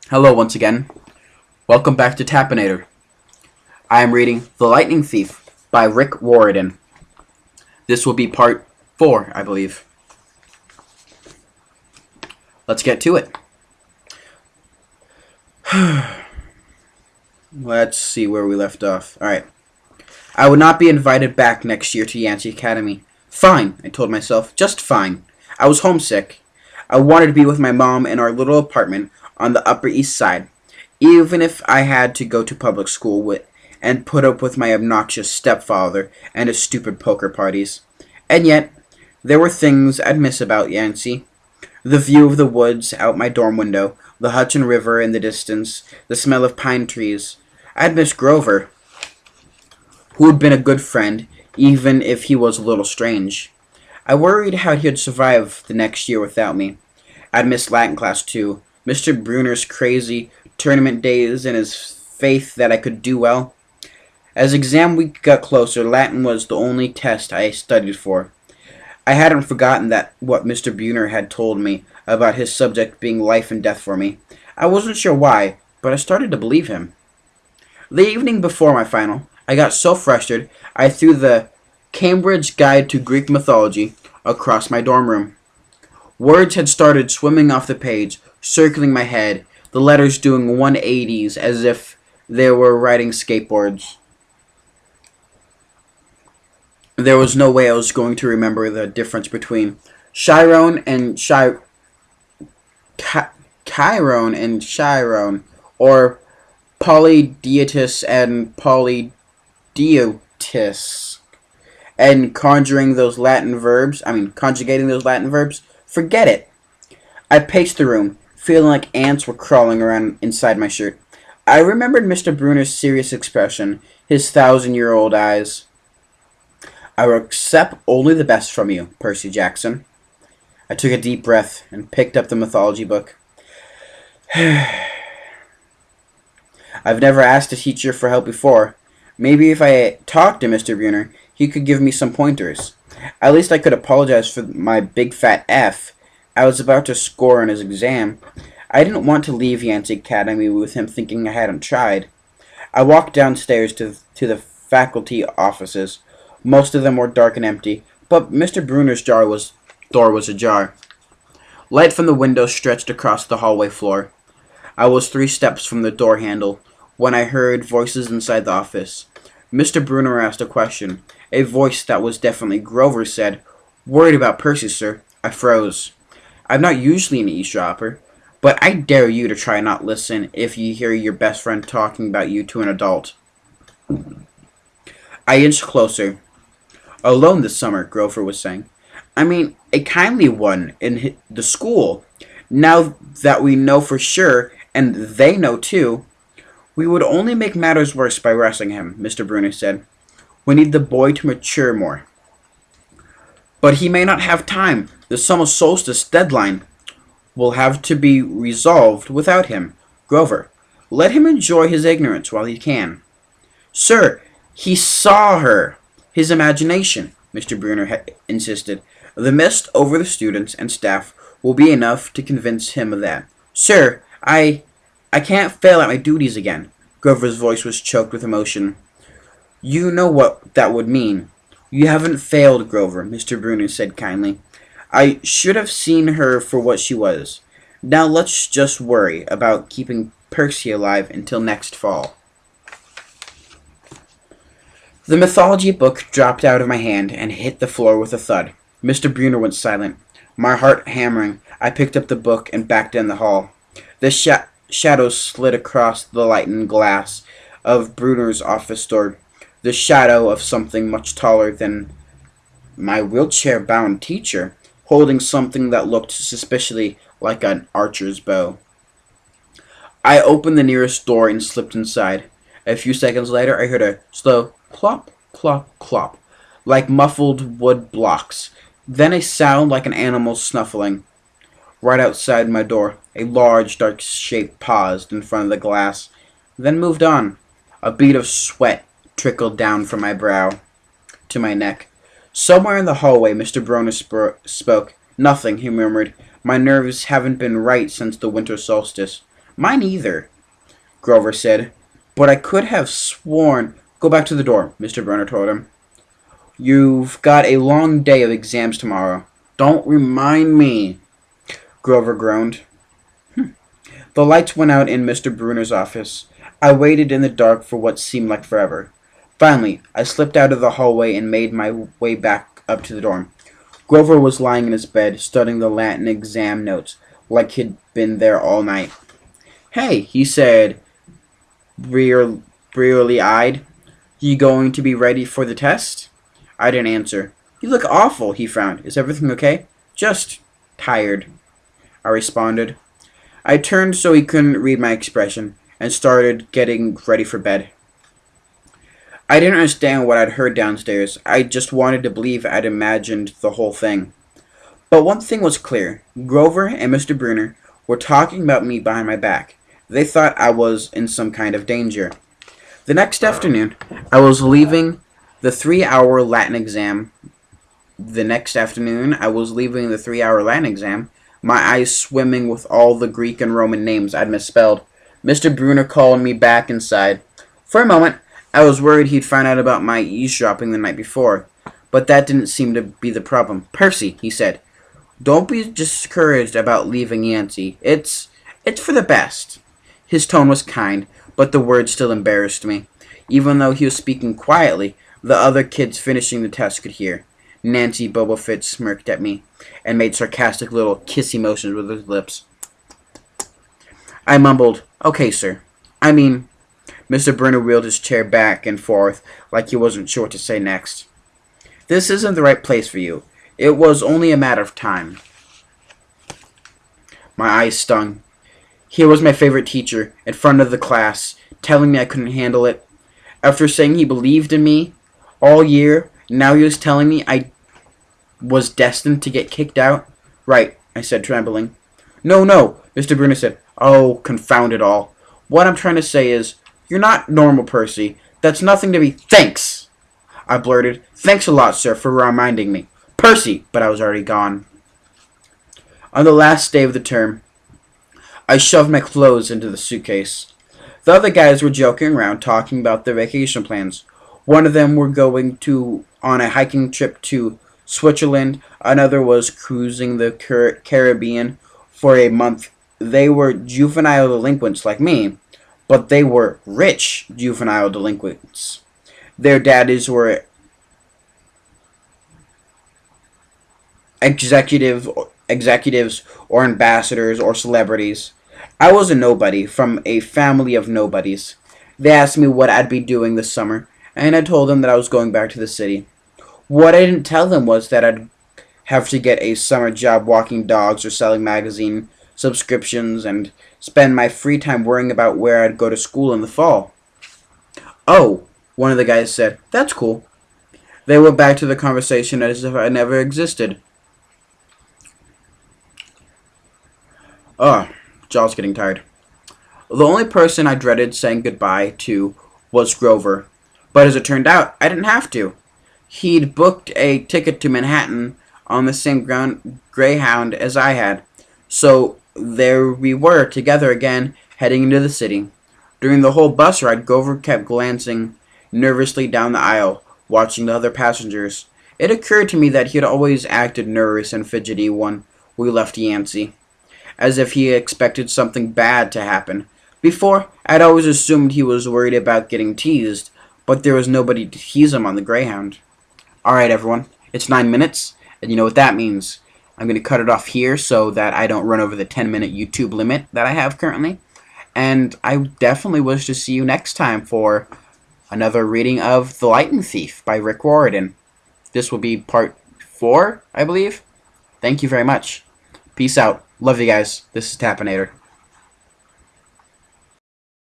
Hello once again. Welcome back to Tapinator. I am reading The Lightning Thief by Riordan. This will be part 4, I believe. Let's get to it. Let's see where we left off. Alright. I would not be invited back next year to Yancey Academy. Fine, I told myself. Just fine. I was homesick. I wanted to be with my mom in our little apartment on the Upper East Side, even if I had to go to public school and put up with my obnoxious stepfather and his stupid poker parties. And yet, there were things I'd miss about Yancey. The view of the woods out my dorm window, the Hudson River in the distance, the smell of pine trees. I'd miss Grover, who had been a good friend, even if he was a little strange. I worried how he'd survive the next year without me. I'd miss Latin class too, Mr. Bruner's crazy tournament days and his faith that I could do well. As exam week got closer, Latin was the only test I studied for. I hadn't forgotten what Mr. Brunner had told me about his subject being life and death for me. I wasn't sure why, but I started to believe him. The evening before my final, I got so frustrated I threw the Cambridge Guide to Greek Mythology across my dorm room. Words had started swimming off the page, circling my head, the letters doing 180s as if they were riding skateboards. There was no way I was going to remember the difference between Chiron and Chiron and Chiron, or Polydeutus and Polydeutus, and conjugating those Latin verbs. Forget it. I paced the room, feeling like ants were crawling around inside my shirt. I remembered Mr. Brunner's serious expression, his 1,000-year-old eyes. I will accept only the best from you, Percy Jackson. I took a deep breath and picked up the mythology book. I've never asked a teacher for help before. Maybe if I talked to Mr. Brunner, he could give me some pointers. At least I could apologize for my big fat F I was about to score on his exam. I didn't want to leave Yancey Academy with him thinking I hadn't tried. I walked downstairs to the faculty offices. Most of them were dark and empty, but Mr. Brunner's door was ajar. Light from the window stretched across the hallway floor. I was 3 steps from the door handle when I heard voices inside the office. Mr. Brunner asked a question. A voice that was definitely Grover's said, "Worried about Percy, sir." I froze. I'm not usually an eavesdropper, but I dare you to try not listen if you hear your best friend talking about you to an adult. I inched closer. "Alone this summer," Grover was saying. "I mean, a kindly one in the school. Now that we know for sure, and they know too, we would only make matters worse by arresting him," Mr. Brunner said. "We need the boy to mature more." "But he may not have time. The summer solstice deadline will have to be resolved without him. Grover, let him enjoy his ignorance while he can." "Sir, he saw her. His imagination," Mr. Brunner insisted. "The mist over the students and staff will be enough to convince him of that." "Sir, I can't fail at my duties again." Grover's voice was choked with emotion. "You know what that would mean." "You haven't failed, Grover," Mr. Brunner said kindly. "I should have seen her for what she was. Now let's just worry about keeping Percy alive until next fall." The mythology book dropped out of my hand and hit the floor with a thud. Mr. Brunner went silent. My heart hammering, I picked up the book and backed down the hall. The shadows slid across the lightened glass of Brunner's office door. The shadow of something much taller than my wheelchair-bound teacher, holding something that looked suspiciously like an archer's bow. I opened the nearest door and slipped inside. A few seconds later, I heard a slow clop, clop, clop, like muffled wood blocks. Then a sound like an animal snuffling. Right outside my door, a large, dark shape paused in front of the glass, then moved on. A bead of sweat trickled down from my brow to my neck. Somewhere in the hallway, Mr. Brunner spoke. "Nothing," he murmured. "My nerves haven't been right since the winter solstice." Mine either, Grover said. But I could have sworn... Go back to the door, Mr. Bruner told him. You've got a long day of exams tomorrow. Don't remind me, Grover groaned. The lights went out in Mr. Bruner's office. I waited in the dark for what seemed like forever. Finally, I slipped out of the hallway and made my way back up to the dorm. Grover was lying in his bed, studying the Latin exam notes, like he'd been there all night. Hey, he said, bleary-eyed. You going to be ready for the test? I didn't answer. You look awful, he frowned. Is everything okay? Just tired, I responded. I turned so he couldn't read my expression and started getting ready for bed. I didn't understand what I'd heard downstairs. I just wanted to believe I'd imagined the whole thing. But one thing was clear. Grover and Mr. Bruner were talking about me behind my back. They thought I was in some kind of danger. The next afternoon, I was leaving the 3-hour Latin exam. My eyes swimming with all the Greek and Roman names I'd misspelled. Mr. Bruner called me back inside. For a moment, I was worried he'd find out about my eavesdropping the night before, but that didn't seem to be the problem. Percy, he said, don't be discouraged about leaving Yancey. It's for the best. His tone was kind, but the words still embarrassed me. Even though he was speaking quietly, the other kids finishing the test could hear. Nancy Bobofit smirked at me and made sarcastic little kissy motions with his lips. I mumbled, okay, sir. Mr. Bruner wheeled his chair back and forth like he wasn't sure what to say next. This isn't the right place for you. It was only a matter of time. My eyes stung. Here was my favorite teacher in front of the class, telling me I couldn't handle it. After saying he believed in me all year, now he was telling me I was destined to get kicked out. Right, I said, trembling. No, Mr. Bruner said. Oh, confound it all. What I'm trying to say is, you're not normal, Percy. That's nothing to be... Thanks, I blurted. Thanks a lot, sir, for reminding me. Percy! But I was already gone. On the last day of the term, I shoved my clothes into the suitcase. The other guys were joking around, talking about their vacation plans. One of them were going on a hiking trip to Switzerland. Another was cruising the Caribbean for a month. They were juvenile delinquents like me, but they were rich juvenile delinquents. Their daddies were executives or ambassadors or celebrities. I was a nobody from a family of nobodies. They asked me what I'd be doing this summer, and I told them that I was going back to the city. What I didn't tell them was that I'd have to get a summer job walking dogs or selling magazine subscriptions and spend my free time worrying about where I'd go to school in the fall. Oh, one of the guys said, that's cool. They went back to the conversation as if I never existed. Jaw's getting tired. The only person I dreaded saying goodbye to was Grover. But as it turned out, I didn't have to. He'd booked a ticket to Manhattan on the same Greyhound as I had. So there we were, together again, heading into the city. During the whole bus ride, Grover kept glancing nervously down the aisle, watching the other passengers. It occurred to me that he had always acted nervous and fidgety when we left Yancey, as if he expected something bad to happen. Before, I'd always assumed he was worried about getting teased, but there was nobody to tease him on the Greyhound. Alright, everyone, it's 9 minutes, and you know what that means. I'm going to cut it off here so that I don't run over the 10-minute YouTube limit that I have currently. And I definitely wish to see you next time for another reading of The Lightning Thief by Riordan. This will be part 4, I believe. Thank you very much. Peace out. Love you guys. This is Tapinator.